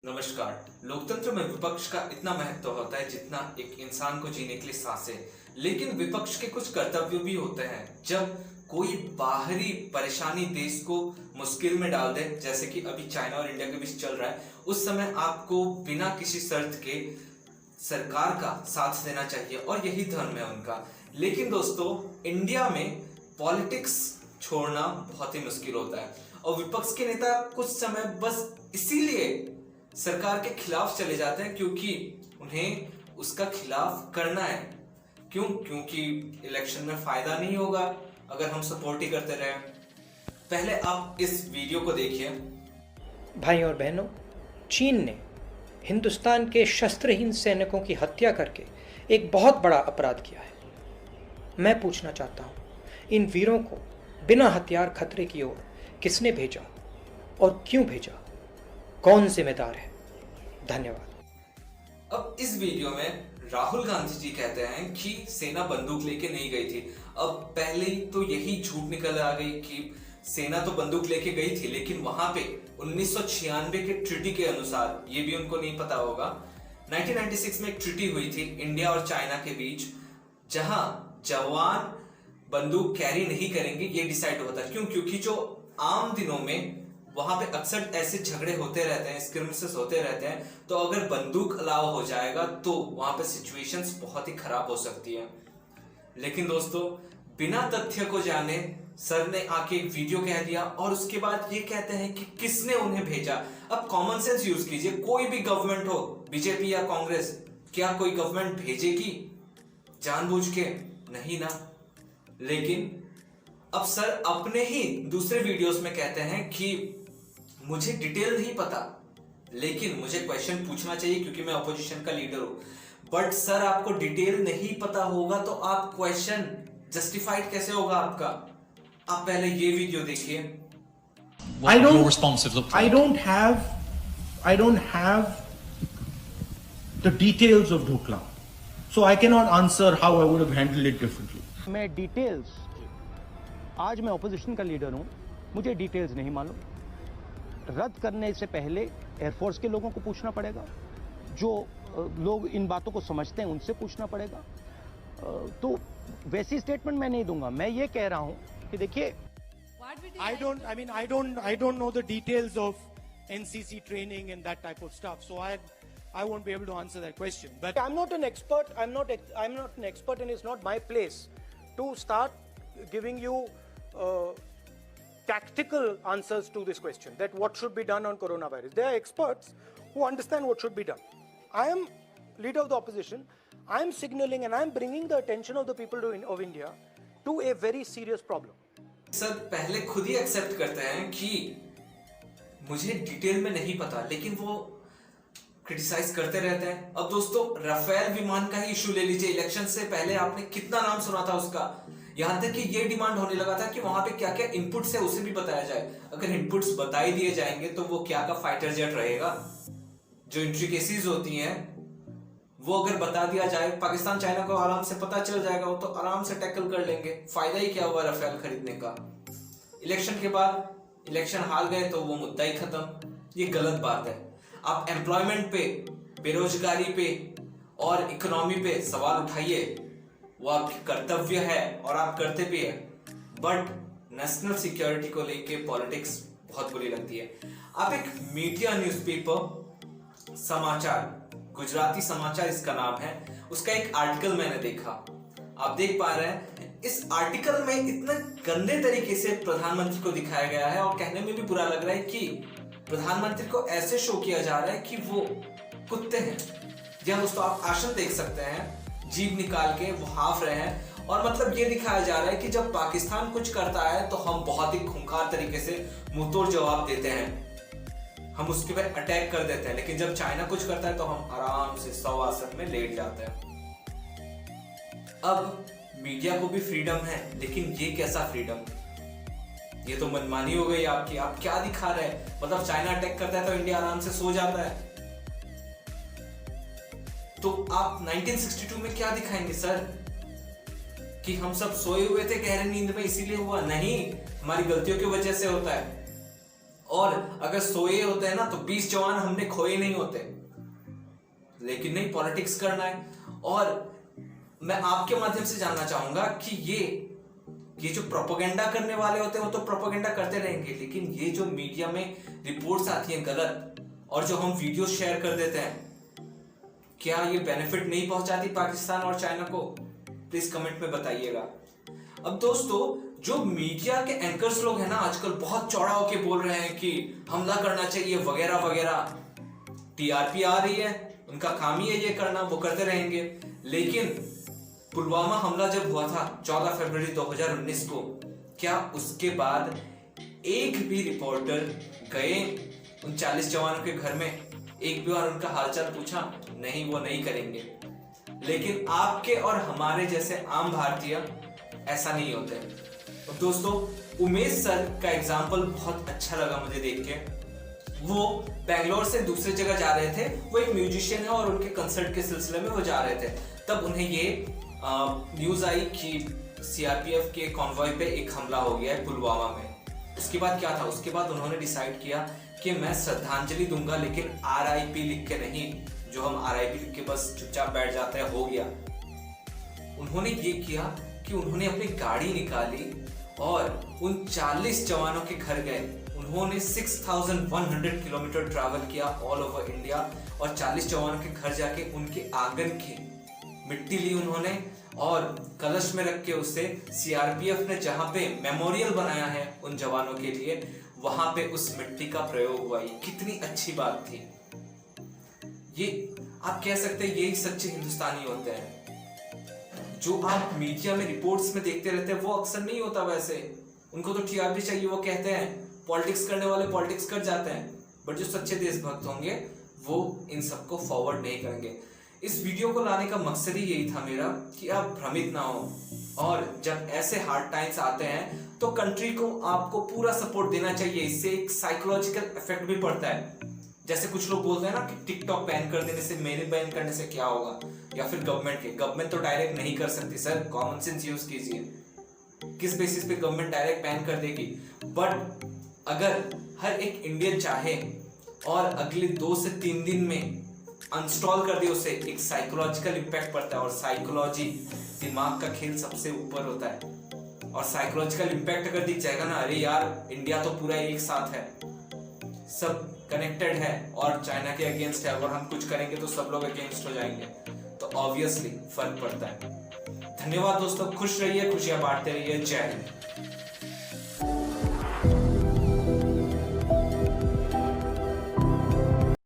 नमस्कार। लोकतंत्र में विपक्ष का इतना महत्व होता है जितना एक इंसान को जीने के लिए सांसें। लेकिन विपक्ष के कुछ कर्तव्य भी होते हैं। जब कोई बाहरी परेशानी देश को मुश्किल में डाल दे, जैसे कि अभी चाइना और इंडिया के बीच चल रहा है, उस समय आपको बिना किसी शर्त के सरकार का साथ देना चाहिए और यही धर्म है उनका। लेकिन दोस्तों, इंडिया में पॉलिटिक्स छोड़ना बहुत ही मुश्किल होता है और विपक्ष के नेता कुछ समय बस इसीलिए सरकार के खिलाफ चले जाते हैं क्योंकि उन्हें उसका खिलाफ करना है। क्योंकि इलेक्शन में फायदा नहीं होगा अगर हम सपोर्ट ही करते रहे। पहले आप इस वीडियो को देखिए। भाई और बहनों, चीन ने हिंदुस्तान के शस्त्रहीन सैनिकों की हत्या करके एक बहुत बड़ा अपराध किया है। मैं पूछना चाहता हूँ, इन वीरों को बिना हथियार खतरे की ओर किसने भेजा और क्यों भेजा? कौन जिम्मेदार है? धन्यवाद। अब इस वीडियो में राहुल गांधी जी कहते हैं कि सेना बंदूक लेके नहीं गई थी। अब पहले ही तो यही झूठ निकल आ गई कि सेना तो बंदूक लेके गई थी, लेकिन वहां पे 1996 के ट्रीटी के अनुसार, ये भी उनको नहीं पता होगा, 1996 में एक ट्रीटी हुई थी इंडिया और चाइना के बीच, जहां जवान बंदूक कैरी नहीं करेंगे ये डिसाइड होता है। क्योंकि जो आम दिनों में वहां पे अक्सर ऐसे झगड़े होते रहते हैं, स्क्रिमसेस होते रहते हैं, तो अगर बंदूक अलाउ हो जाएगा तो वहां पे सिचुएशंस बहुत ही खराब हो सकती है। लेकिन दोस्तों, बिना तथ्य को जाने सर ने आके एक वीडियो कह दिया और उसके बाद ये कहते हैं कि किसने उन्हें भेजा। अब कॉमन सेंस यूज कीजिए। कोई भी गवर्नमेंट हो, बीजेपी या कांग्रेस, क्या कोई गवर्नमेंट भेजेगी जानबूझ के? नहीं ना। लेकिन अब सर अपने ही दूसरे वीडियोस में कहते हैं कि मुझे डिटेल नहीं पता, लेकिन मुझे क्वेश्चन पूछना चाहिए क्योंकि मैं अपोजिशन का लीडर हूं। बट सर, आपको डिटेल नहीं पता होगा तो आप क्वेश्चन जस्टिफाइड कैसे होगा आपका? आप पहले ये वीडियो देखिए। I don't have the details of Dhokla, so I cannot answer how I would have handled it differently. मैं डिटेल्स, आज मैं ऑपोजिशन का लीडर हूं, मुझे डिटेल्स नहीं मालूम। रद्द करने से पहले एयरफोर्स के लोगों को पूछना पड़ेगा, जो लोग इन बातों को समझते हैं उनसे पूछना पड़ेगा। तो वैसी स्टेटमेंट मैं नहीं दूंगा। मैं ये कह रहा हूं कि देखिए, I don't know the details of NCC training and that type of stuff, so I won't be able to answer that question. But I'm not an expert. I'm not an expert, and it's not my place to start giving you tactical answers to this question, that what should be done on coronavirus. There are experts who understand what should be done. I am leader of the opposition. I am signaling and I am bringing the attention of the people of India to a very serious problem. Sir पहले खुद ही accept करते हैं कि मुझे detail में नहीं पता, लेकिन वो क्रिटिसाइज करते रहते हैं। अब दोस्तों, राफेल विमान का ही इशू ले लीजिए। इलेक्शन से पहले आपने कितना नाम सुना था उसका। यहां तक कि ये डिमांड होने लगा था कि वहां पे क्या क्या इनपुट्स है उसे भी बताया जाए। अगर इनपुट्स बताई दिए जाएंगे तो वो क्या का फाइटर जेट रहेगा। जो इंट्रिकेसीज होती हैं वो अगर बता दिया जाए, पाकिस्तान चाइना को आराम से पता चल जाएगा, वो तो आराम से टैकल कर लेंगे। फायदा ही क्या हुआ राफेल खरीदने का? इलेक्शन के बाद इलेक्शन हार गए तो वो मुद्दा ही खत्म। ये गलत बात है। आप एम्प्लॉयमेंट पे, बेरोजगारी पे और इकोनॉमी पे सवाल उठाइए, वो आपकी कर्तव्य है और आप करते भी है। बट नेशनल सिक्योरिटी को लेके पॉलिटिक्स बहुत बुरी लगती है। आप एक मीडिया न्यूज़पेपर समाचार, गुजराती समाचार इसका नाम है, उसका एक आर्टिकल मैंने देखा। आप देख पा रहे हैं, इस आर्टिकल में इतना गंदे तरीके से प्रधानमंत्री को दिखाया गया है और कहने में भी बुरा लग रहा है कि प्रधानमंत्री को ऐसे शो किया जा रहा है कि वो कुत्ते हैं। जी हाँ दोस्तों, आप आसन देख सकते हैं, जीभ निकाल के वो हाफ रहे हैं और मतलब ये दिखाया जा रहा है कि जब पाकिस्तान कुछ करता है तो हम बहुत ही खूंखार तरीके से मुंहतोड़ जवाब देते हैं, हम उसके पे अटैक कर देते हैं। लेकिन जब चाइना कुछ करता है तो हम आराम से 100 आसन में लेट जाते हैं। अब मीडिया को भी फ्रीडम है, लेकिन ये कैसा फ्रीडम? ये तो मनमानी हो गई आपकी। आप क्या दिखा रहे हैं? मतलब चाइना अटैक करता है तो इंडिया आराम से सो जाता है। तो आप 1962 में क्या दिखाएंगे सर? कि हम सब सोए हुए थे गहरी नींद में इसीलिए हुआ? नहीं, हमारी गलतियों की वजह से होता है। और अगर सोए होते हैं ना तो 20 जवान हमने खोए नहीं होते, लेकिन नहीं, पॉलिटिक्स करना है। और मैं आपके माध्यम से जानना चाहूंगा कि ये जो प्रोपेगेंडा करने वाले होते हैं वो तो प्रोपेगेंडा करते रहेंगे, लेकिन ये जो मीडिया में रिपोर्ट्स आती हैं गलत और जो हम वीडियो शेयर कर देते हैं, क्या ये बेनिफिट नहीं पहुंचाती पाकिस्तान और चाइना को? प्लीज कमेंट में बताइएगा। अब दोस्तों, जो मीडिया के एंकर्स लोग हैं ना, आजकल बहुत चौड़ा होके बोल रहे हैं कि हमला करना चाहिए वगैरह वगैरह। टीआरपी आ रही है, उनका काम ही है ये करना, वो करते रहेंगे। लेकिन पुलवामा हमला जब हुआ था 14 फरवरी 2019 को, क्या उसके बाद एक भी रिपोर्टर गए उन 40 जवानों के घर में, एक भी बार उनका हालचाल पूछा? नहीं, वो नहीं करेंगे। लेकिन आपके और हमारे जैसे आम भारतीय ऐसा नहीं होते। और दोस्तों, उमेश सर का एग्जाम्पल बहुत अच्छा लगा मुझे देख के। वो बेंगलोर से दूसरी जगह जा रहे थे, वो एक म्यूजिशियन है और उनके कंसर्ट के सिलसिले में वो जा रहे थे। तब उन्हें ये न्यूज आई कि सीआरपीएफ के कॉन्वॉय पे एक हमला हो गया है पुलवामा में। उसके बाद क्या था? उसके बाद उन्होंने डिसाइड किया कि मैं श्रद्धांजलि दूंगा, लेकिन RIP लिख के नहीं, जो हम RIP लिख के बस चुपचाप बैठ जाते हैं, हो गया। उन्होंने ये किया कि उन्होंने अपनी गाड़ी निकाली और उन 40 जवानों के घर गए। उन्होंने 6100 किलोमीटर ट्रैवल किया ऑल ओवर इंडिया और 40 जवानों के घर जाके उनके आंगन की मिट्टी ली उन्होंने और कलश में रख के उससे सीआरपीएफ ने जहां पे मेमोरियल बनाया है उन जवानों के लिए, वहां पे उस मिट्टी का प्रयोग हुआ। ये कितनी अच्छी बात थी। ये आप कह सकते हैं यही सच्चे हिंदुस्तानी होते हैं। जो आप मीडिया में रिपोर्ट्स में देखते रहते हैं वो अक्सर नहीं होता वैसे। उनको तो टीआरपी चाहिए, वो कहते हैं, पॉलिटिक्स करने वाले पॉलिटिक्स कर जाते हैं, बट जो सच्चे देशभक्त होंगे वो इन सबको फॉरवर्ड नहीं करेंगे। इस वीडियो को लाने का मकसद ही यही था मेरा कि आप भ्रमित ना हो, और जब ऐसे हार्ड टाइम्स आते हैं तो कंट्री को आपको पूरा सपोर्ट देना चाहिए। इससे एक साइकोलॉजिकल इफेक्ट भी पड़ता है। जैसे कुछ लोग बोलते हैं ना कि टिकटॉक बैन कर देने से, मेरे बैन करने से क्या होगा, या फिर गवर्नमेंट तो डायरेक्ट नहीं कर सकती। सर, कॉमन सेंस यूज कीजिए। किस बेसिस पे गवर्नमेंट डायरेक्ट बैन कर देगी? बट अगर हर एक इंडियन चाहे और अगले 2 से 3 दिन में अनस्टॉल कर दे उसे, एक साइकोलॉजिकल इम्पैक्ट पड़ता है। और साइकोलॉजी, दिमाग का खेल सबसे ऊपर होता है। और साइकोलॉजिकल इम्पैक्ट अगर दिख जाएगा ना, अरे यार इंडिया तो पूरा एक साथ है, सब कनेक्टेड है और चाइना के अगेंस्ट है, अगर हम कुछ करेंगे तो सब लोग अगेंस्ट हो जाएंगे, तो ऑब्वियसली फर्क पड़ता है। धन्यवाद दोस्तों, खुश रहिए, खुशियां बांटते रहिए। जय हिंद।